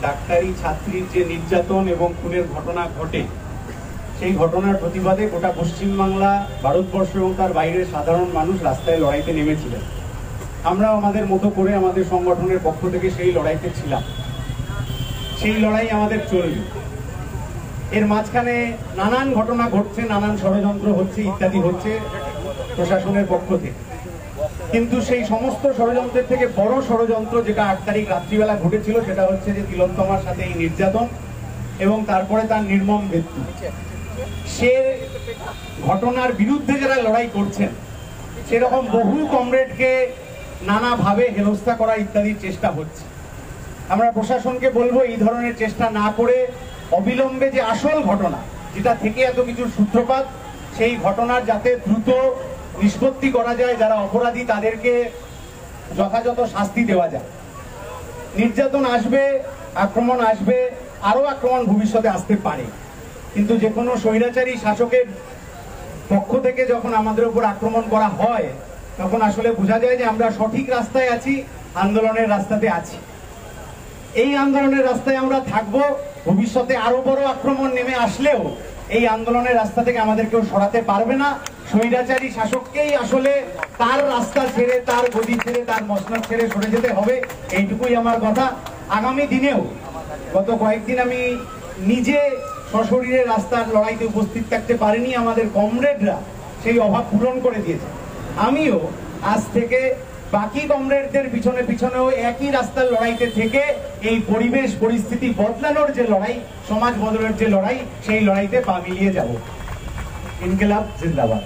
ডাক্তারি ছাত্রীর যে নির্যাতন এবং খুনের ঘটনা ঘটে, সেই ঘটনার প্রতিবাদে গোটা পশ্চিমবাংলা, ভারতবর্ষ এবং তার বাইরের সাধারণ মানুষ রাস্তায় লড়াইতে নেমেছিলেন। আমরা আমাদের মতো করে আমাদের সংগঠনের পক্ষ থেকে সেই লড়াইতে ছিলাম। সেই লড়াই আমাদের চলবে। এর মাঝখানে নানান ঘটনা ঘটছে, নানান ষড়যন্ত্র হচ্ছে, ইত্যাদি হচ্ছে প্রশাসনের পক্ষ থেকে। কিন্তু সেই সমস্ত ষড়যন্ত্রের থেকে বড় ষড়যন্ত্র যেটা 8 তারিখ রাত্রিবেলা ঘটেছিল, সেটা হচ্ছে যে তিলোত্তমার সাথে এই নির্যাতন এবং তারপরে তার নির্মম মৃত্যু। সে ঘটনার বিরুদ্ধে যারা লড়াই করছেন, সেরকম বহু কমরেডকে নানাভাবে হেনস্থা করা ইত্যাদির চেষ্টা হচ্ছে। আমরা প্রশাসনকে বলবো এই ধরনের চেষ্টা না করে অবিলম্বে যে আসল ঘটনা, যেটা থেকে এত কিছুর সূত্রপাত, সেই ঘটনার যাতে দ্রুত নিষ্পত্তি করা যায়, যারা অপরাধী তাদেরকে যথাযথ শাস্তি দেওয়া যায়। নির্যাতন আসবে, আক্রমণ আসবে, আরো আক্রমণ ভবিষ্যতে আসতে পারে, কিন্তু যে কোনো স্বৈরাচারী শাসকের পক্ষ থেকে যখন আমাদের উপর আক্রমণ করা হয়, তখন আসলে বোঝা যায় যে আমরা সঠিক রাস্তায় আছি, আন্দোলনের রাস্তাতে আছি। এই আন্দোলনের রাস্তায় আমরা থাকবো। ভবিষ্যতে আরো বড় আক্রমণ নেমে আসলেও এই আন্দোলনের রাস্তা থেকে আমাদের কেউ সরাতে পারবে না। স্বৈরাচারী শাসককেই আসলে তার রাস্তা ছেড়ে, তার গদি ছেড়ে, তার মসনদ ছেড়ে সরে যেতে হবে, এইটুকুই আমার কথা। আগামী দিনেও, গত কয়েকদিন আমি নিজে সশরীরে রাস্তার লড়াইতে উপস্থিত থাকতে পারিনি, আমাদের কমরেডরা সেই অভাব পূরণ করে দিয়েছে। আমিও আজ থেকে বাকি কমরেডদের পিছনে পিছনেও একই রাস্তার লড়াইতে থেকে এই পরিবেশ পরিস্থিতি বদলানোর যে লড়াই, সমাজ বদলের যে লড়াই, সেই লড়াইতে পা মিলিয়ে যাব। ইনকিলাব জিন্দাবাদ।